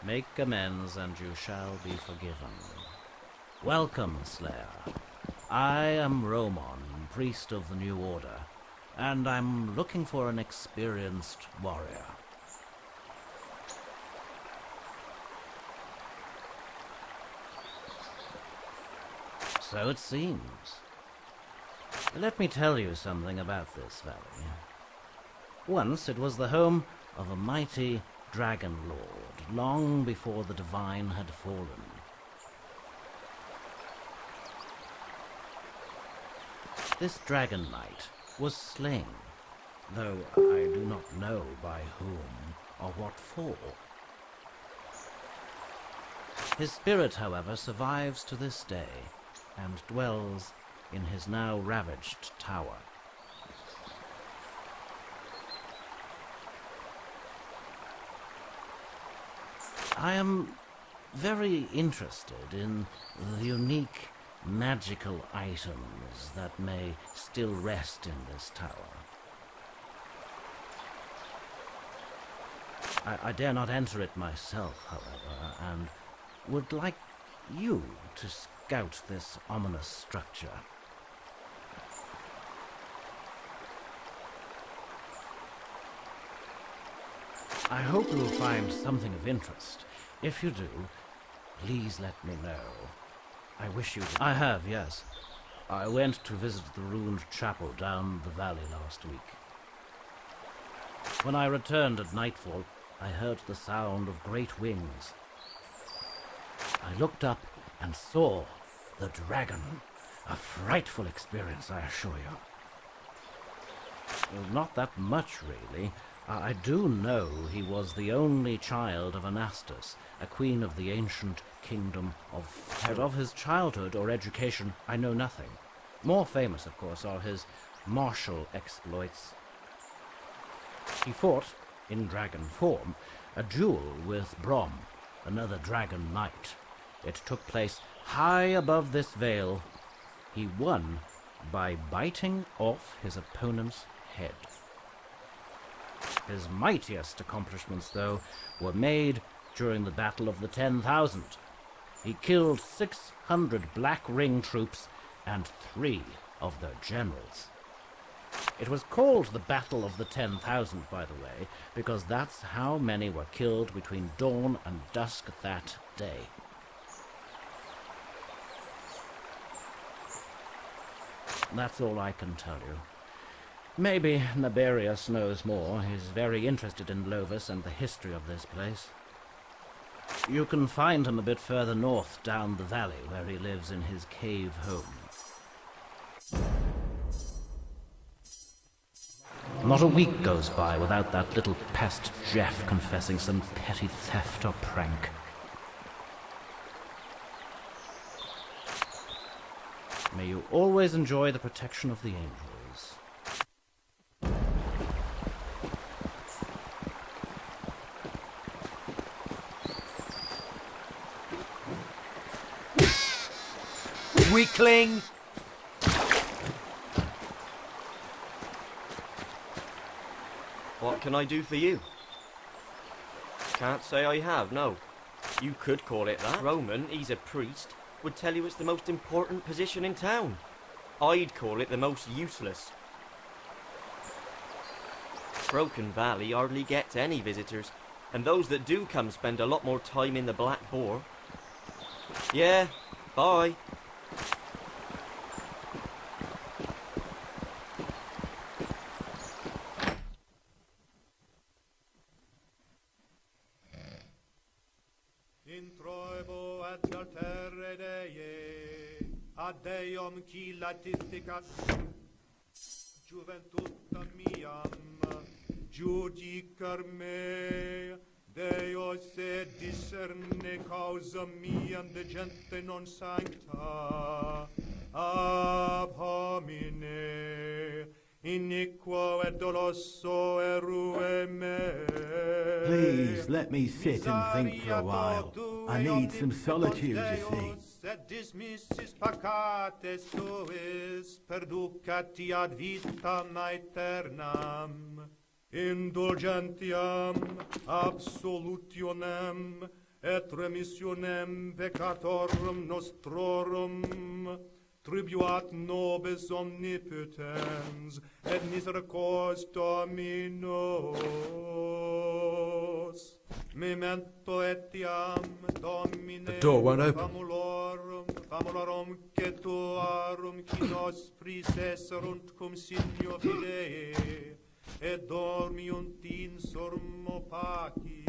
Make amends and you shall be forgiven. Welcome, Slayer. I am Romon, priest of the New Order, and I'm looking for an experienced warrior. So it seems. Let me tell you something about this valley. Once it was the home of a mighty dragon lord, long before the divine had fallen. This dragon knight was slain, though I do not know by whom or what for. His spirit, however, survives to this day and dwells in his now ravaged tower. I am very interested in the unique magical items that may still rest in this tower. I dare not enter it myself, however, and would like you to scout this ominous structure. I hope you'll find something of interest. If you do, please let me know. I wish you did. I have, yes. I went to visit the ruined chapel down the valley last week. When I returned at nightfall, I heard the sound of great wings. I looked up and saw the dragon. A frightful experience, I assure you. Well, not that much, really. I do know he was the only child of Anastas, a queen of the ancient kingdom of... But of his childhood or education, I know nothing. More famous, of course, are his martial exploits. He fought, in dragon form, a duel with Brom, another dragon knight. It took place high above this vale. He won by biting off his opponent's head. His mightiest accomplishments, though, were made during the Battle of the 10,000. He killed 600 Black Ring troops and 3 of their generals. It was called the Battle of the 10,000, by the way, because that's how many were killed between dawn and dusk that day. That's all I can tell you. Maybe Naberius knows more. He's very interested in Lovis and the history of this place. You can find him a bit further north down the valley, where he lives in his cave home. Not a week goes by without that little pest Jeff confessing some petty theft or prank. May you always enjoy the protection of the angels. Weakling! What can I do for you? Can't say I have, no. You could call it that. Roman, he's a priest, would tell you it's the most important position in town. I'd call it the most useless. Broken Valley hardly gets any visitors, and those that do come spend a lot more time in the Black Boar. Yeah, bye. Introibo et altere Dei, ad Deum qui latificas, juventutam miam, judicar me, Deo se discerne causa miam de gente non sancta, ab homine, iniquo et doloso erue me. Please, let me sit and think for a while. I need some solitude, you see. Sed dismissis paccates tuis, perducati ad vitam aeternam, indulgentiam absolutionem et remissionem peccatorum nostrorum, tribuat nobis omnipotens, et misericors Dominos. Memento etiam, Domine, The door won't open. famulorum cetuarum, qui nos prisesserunt cum signo fidei, et dormiunt in sormo pacis.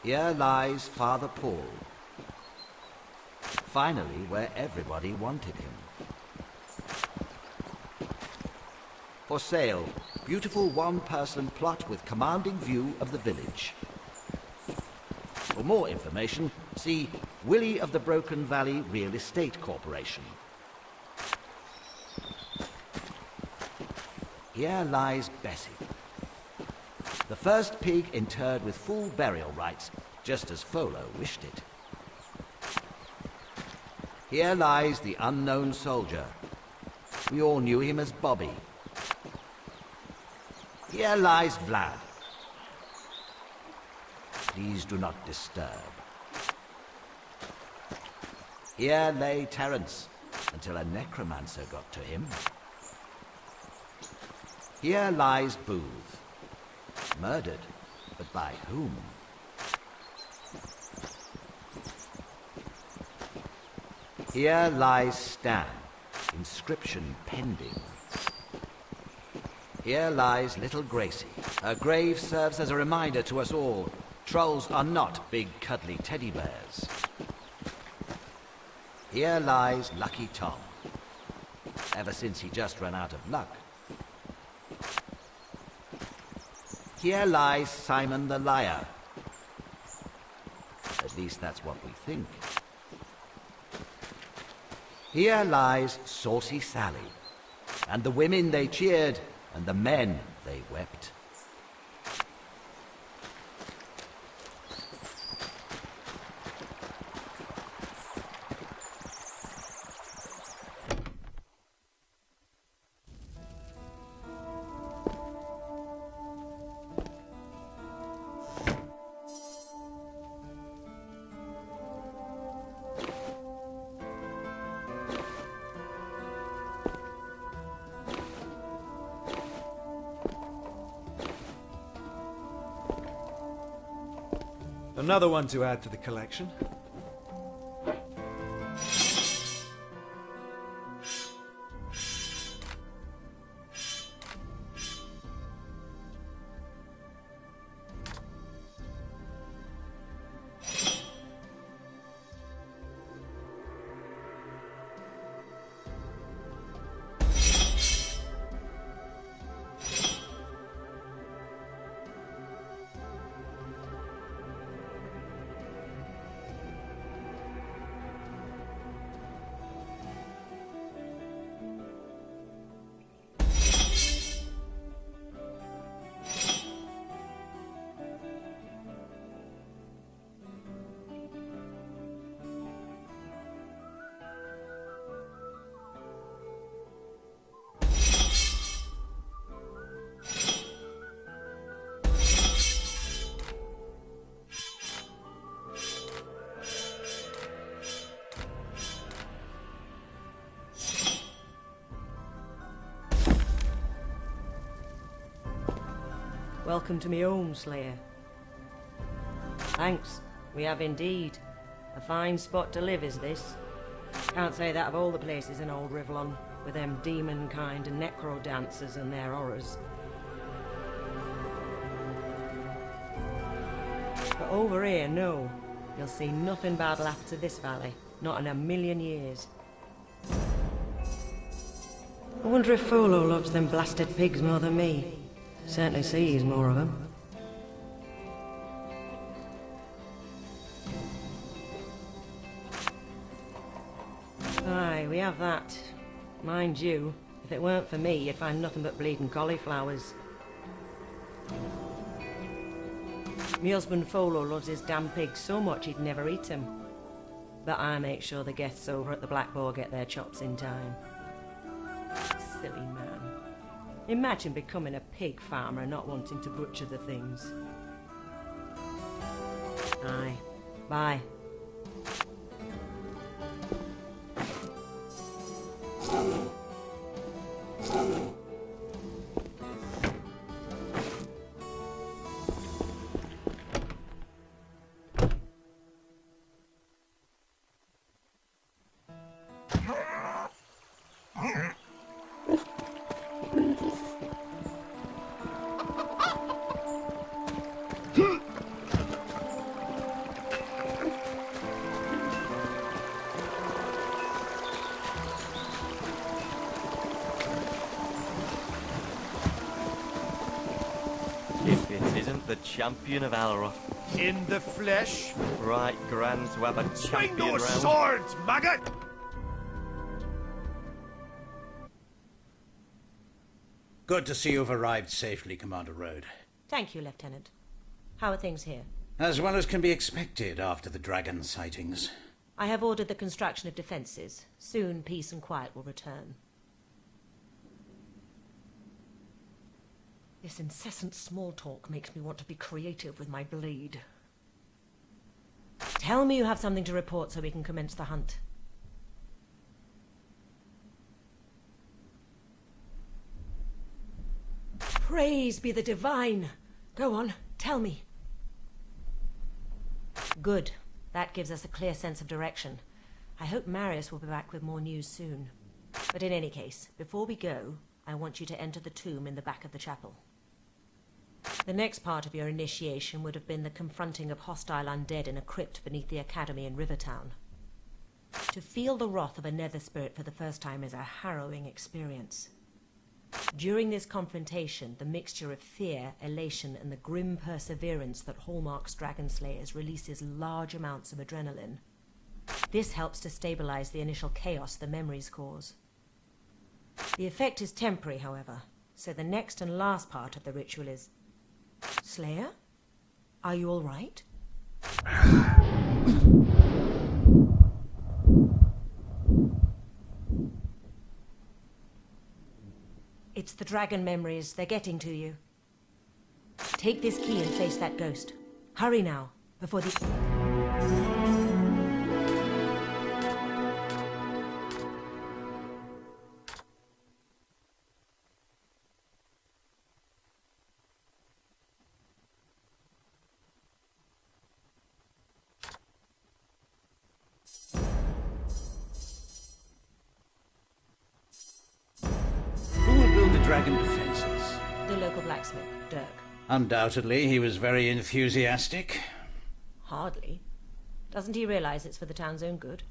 Here lies Father Paul, finally where everybody wanted him. For sale, beautiful one-person plot with commanding view of the village. For more information, see Willie of the Broken Valley Real Estate Corporation. Here lies Bessie, the first pig interred with full burial rites, just as Folo wished it. Here lies the unknown soldier. We all knew him as Bobby. Here lies Vlad. Please do not disturb. Here lay Terence, until a necromancer got to him. Here lies Booth. Murdered, but by whom? Here lies Stan, inscription pending. Here lies little Gracie. Her grave serves as a reminder to us all, trolls are not big cuddly teddy bears. Here lies Lucky Tom, ever since he just ran out of luck. Here lies Simon the Liar. At least that's what we think. Here lies Saucy Sally, and the women they cheered, and the men they wept. Another one to add to the collection. Welcome to me home, Slayer. Thanks, we have indeed. A fine spot to live is this. Can't say that of all the places in old Rivlon, with them demon kind and necro dancers and their horrors. But over here, no. You'll see nothing bad left to this valley. Not in a million years. I wonder if Folo loves them blasted pigs more than me. Certainly sees more of them. Aye, we have that. Mind you, if it weren't for me, you'd find nothing but bleeding cauliflowers. My husband Folo loves his damn pigs so much he'd never eat them. But I make sure the guests over at the Black Boar get their chops in time. Silly man. Imagine becoming a pig farmer and not wanting to butcher the things. Aye. Bye. If it isn't the champion of Alroth. In the flesh. Right grand to have a Swing champion those round. swords, maggot! Good to see you've arrived safely, Commander Road. Thank you, Lieutenant. How are things here? As well as can be expected after the dragon sightings. I have ordered the construction of defences. Soon peace and quiet will return. This incessant small talk makes me want to be creative with my blade. Tell me you have something to report so we can commence the hunt. Praise be the divine! Go on, tell me. Good. That gives us a clear sense of direction. I hope Marius will be back with more news soon. But in any case, before we go, I want you to enter the tomb in the back of the chapel. The next part of your initiation would have been the confronting of hostile undead in a crypt beneath the academy in Rivertown. To feel the wrath of a nether spirit for the first time is a harrowing experience. During this confrontation, the mixture of fear, elation, and the grim perseverance that hallmarks dragon slayers releases large amounts of adrenaline. This helps to stabilize the initial chaos the memories cause. The effect is temporary, however, so the next and last part of the ritual is... Slayer? Are you all right? It's the dragon memories. They're getting to you. Take this key and face that ghost. Hurry now, before the... Who will build the dragon defenses? The local blacksmith, Dirk. Undoubtedly, he was very enthusiastic. Hardly. Doesn't he realize it's for the town's own good?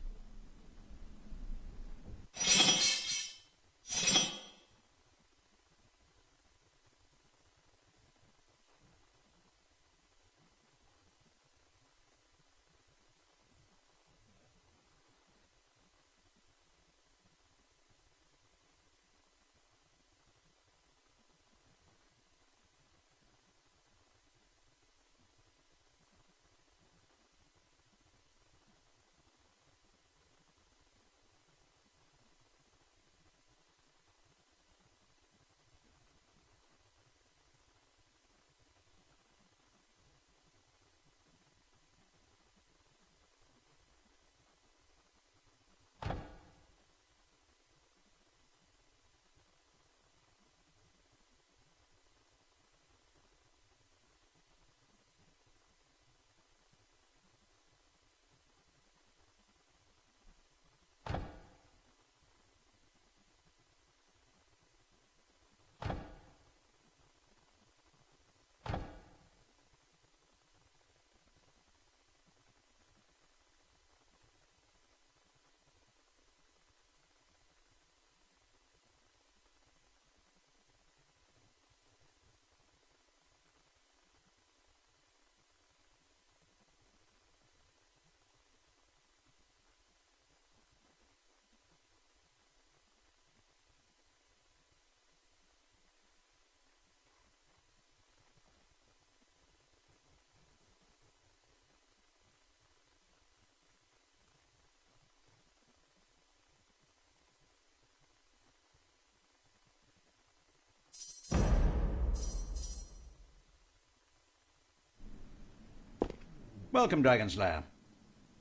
Welcome, Dragonslayer.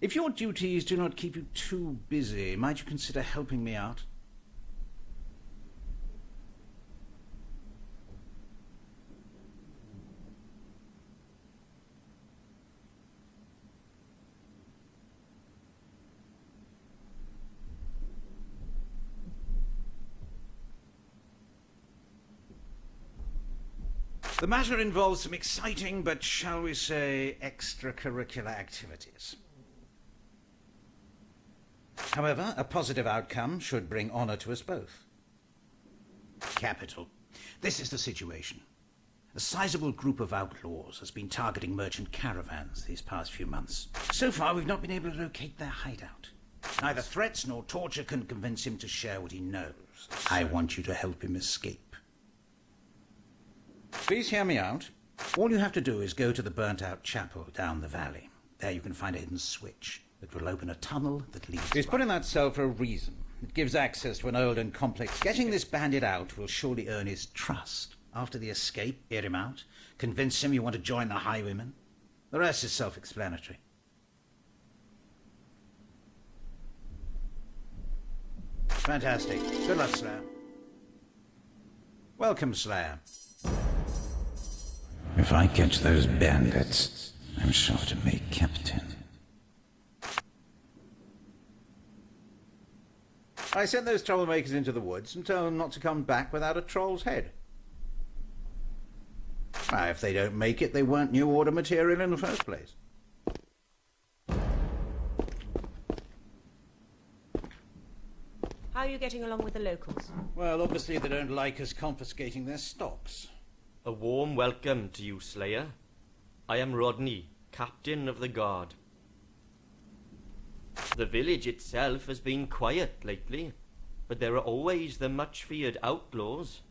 If your duties do not keep you too busy, might you consider helping me out? The matter involves some exciting, but shall we say, extracurricular activities. However, a positive outcome should bring honor to us both. Capital. This is the situation. A sizable group of outlaws has been targeting merchant caravans these past few months. So far, we've not been able to locate their hideout. Neither threats nor torture can convince him to share what he knows. I want you to help him escape. Please hear me out. All you have to do is go to the burnt-out chapel down the valley. There you can find a hidden switch that will open a tunnel that leads... He's put in that cell for a reason. It gives access to an old and complex... Getting this bandit out will surely earn his trust. After the escape, hear him out, convince him you want to join the Highwaymen. The rest is self-explanatory. Fantastic. Good luck, Slayer. Welcome, Slayer. If I catch those bandits, I'm sure to make captain. I sent those troublemakers into the woods and told them not to come back without a troll's head. If they don't make it, they weren't New Order material in the first place. How are you getting along with the locals? Well, obviously they don't like us confiscating their stocks. A warm welcome to you, Slayer. I am Rodney, captain of the guard. The village itself has been quiet lately, but there are always the much-feared outlaws.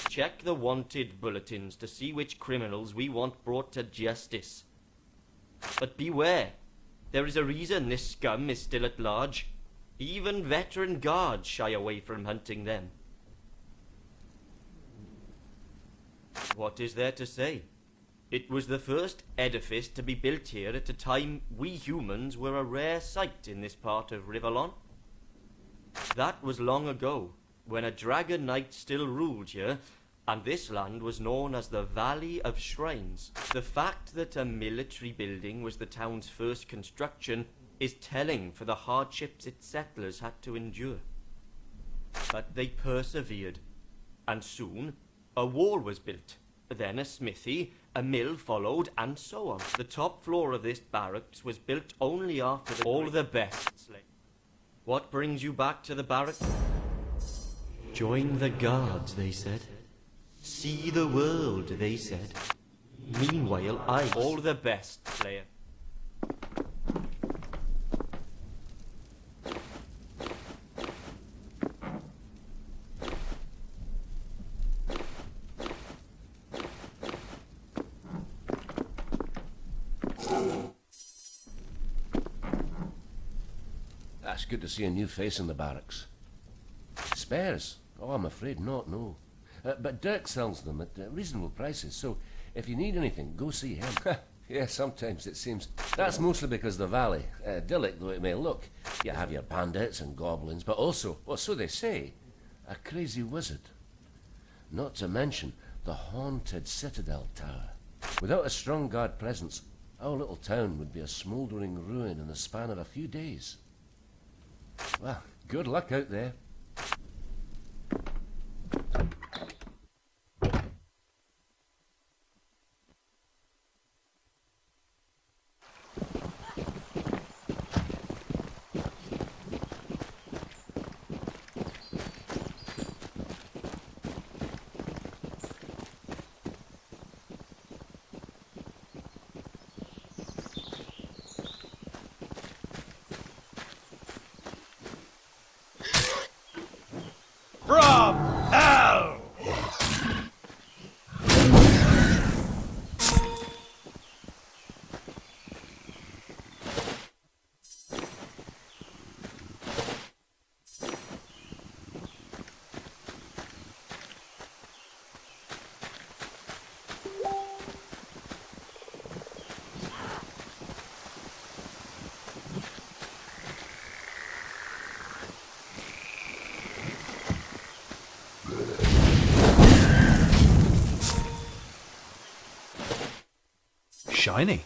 Check the wanted bulletins to see which criminals we want brought to justice. But beware, there is a reason this scum is still at large. Even veteran guards shy away from hunting them. What is there to say? It was the first edifice to be built here at a time we humans were a rare sight in this part of Rivellon. That was long ago, when a dragon knight still ruled here, and this land was known as the Valley of Shrines. The fact that a military building was the town's first construction is telling for the hardships its settlers had to endure. But they persevered, and soon a wall was built, then a smithy, a mill followed, and so on. The top floor of this barracks was built only after all the best. What brings you back to the barracks? Join the guards, they said. See the world, they said. Meanwhile, all the best, Slayer. That's good to see a new face in the barracks. Spares? Oh, I'm afraid not, no. But Dirk sells them at reasonable prices, so if you need anything, go see him. Yeah, sometimes it seems. That's mostly because the valley, idyllic though it may look, you have your bandits and goblins, but also, well, so they say, a crazy wizard. Not to mention the haunted Citadel Tower. Without a strong guard presence, our little town would be a smouldering ruin in the span of a few days. Well, good luck out there. Shiny.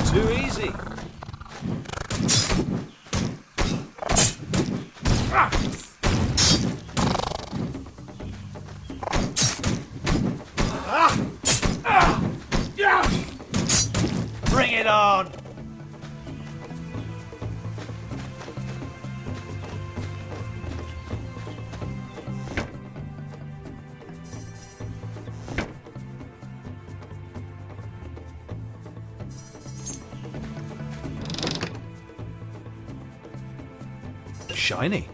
Too easy. Bring it on. Shiny.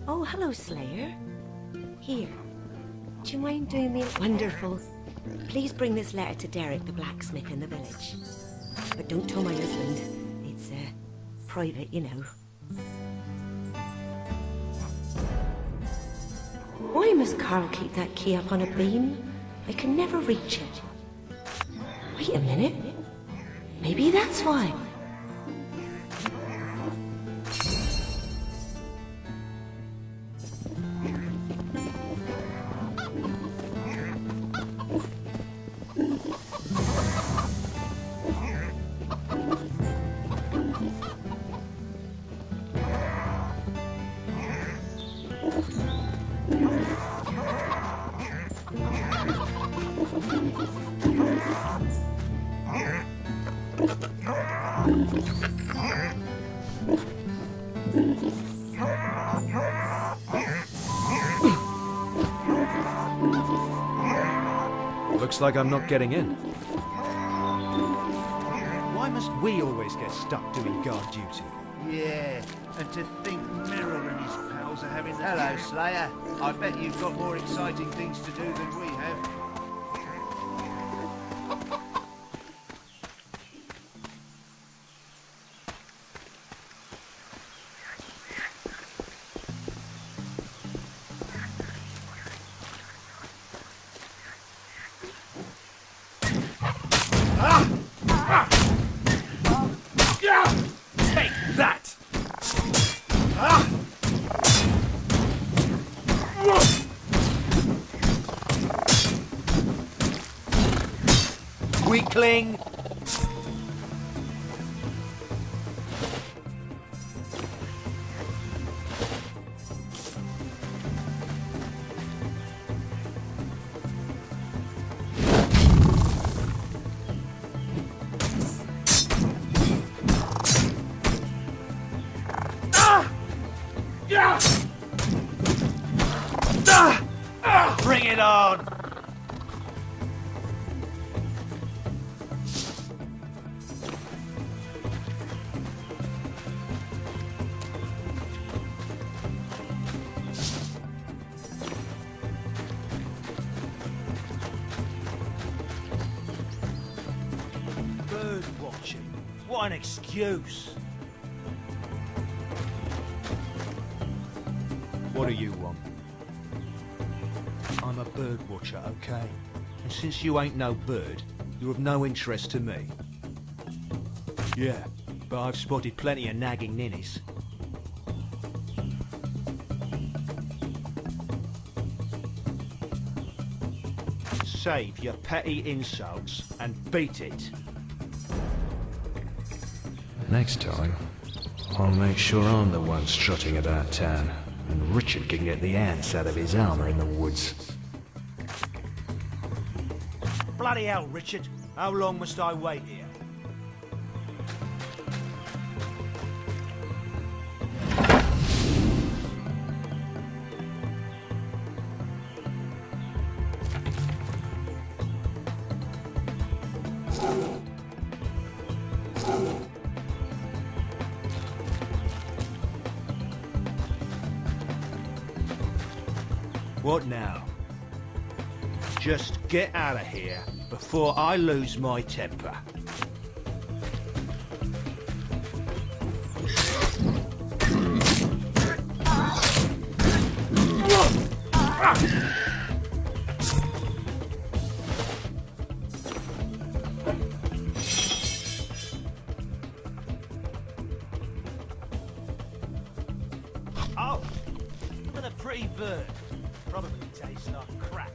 Oh, hello, Slayer. Here. Do you mind doing me a wonderful? Please bring this letter to Derek, the blacksmith in the village. But don't tell my husband. It's, private, you know. Why must Carl keep that key up on a beam? I can never reach it. Wait a minute. Maybe that's why. Looks like I'm not getting in. Why must we always get stuck doing guard duty? Yeah, and to think Merrill and his pals are having... Hello, Slayer. I bet you've got more exciting things to do than we have. Take that! weakling! Bring it on! Bird watching. What an excuse! What do you want? I'm a bird watcher, okay? And since you ain't no bird, you're of no interest to me. Yeah, but I've spotted plenty of nagging ninnies. Save your petty insults and beat it. Next time, I'll make sure I'm the one strutting about town, and Richard can get the ants out of his armour in the woods. Bloody hell, Richard. How long must I wait here? What now? Just get out of here before I lose my temper. Oh, what a pretty bird. Probably tastes like crap.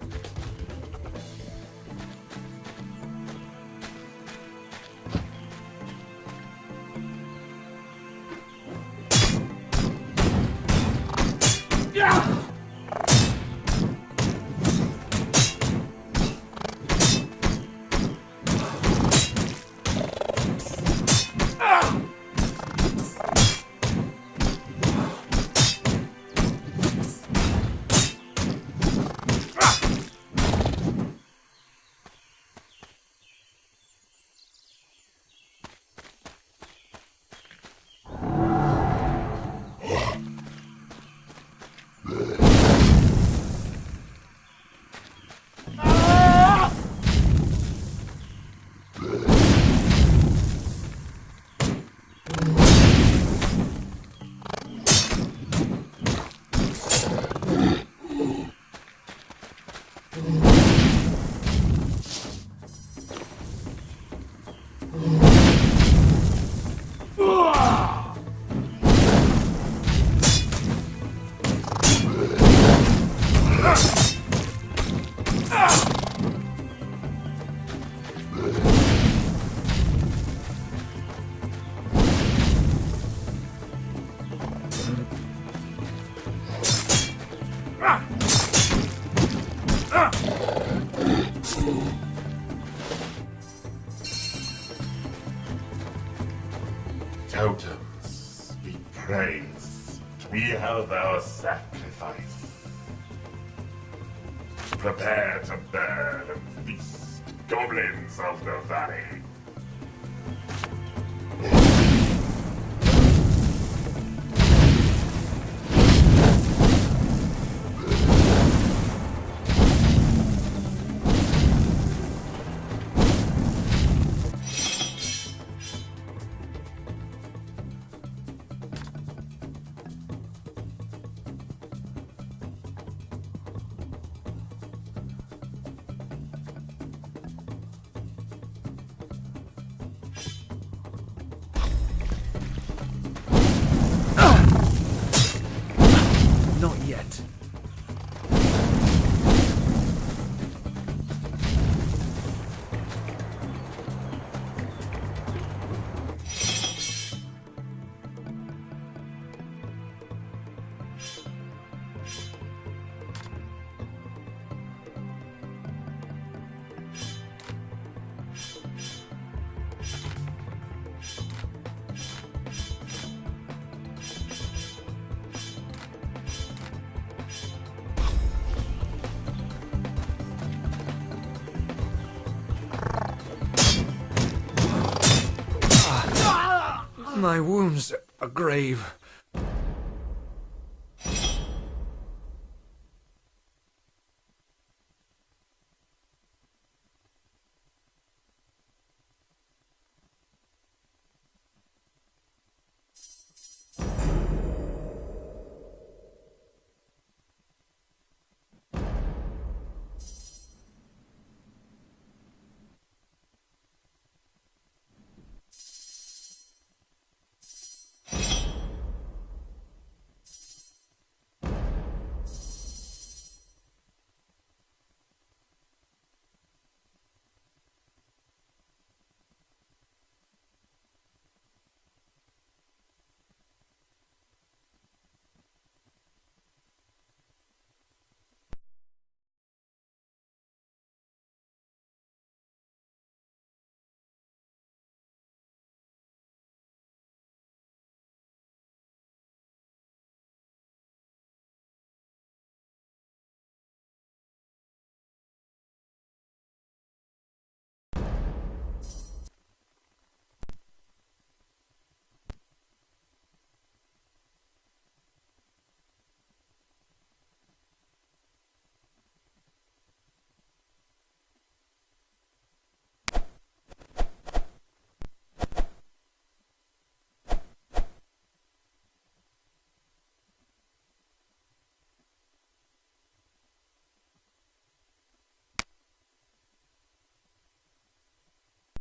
Totems, be praised. We have our sacrifice. Prepare to burn and feast, goblins of the valley. My wounds are grave.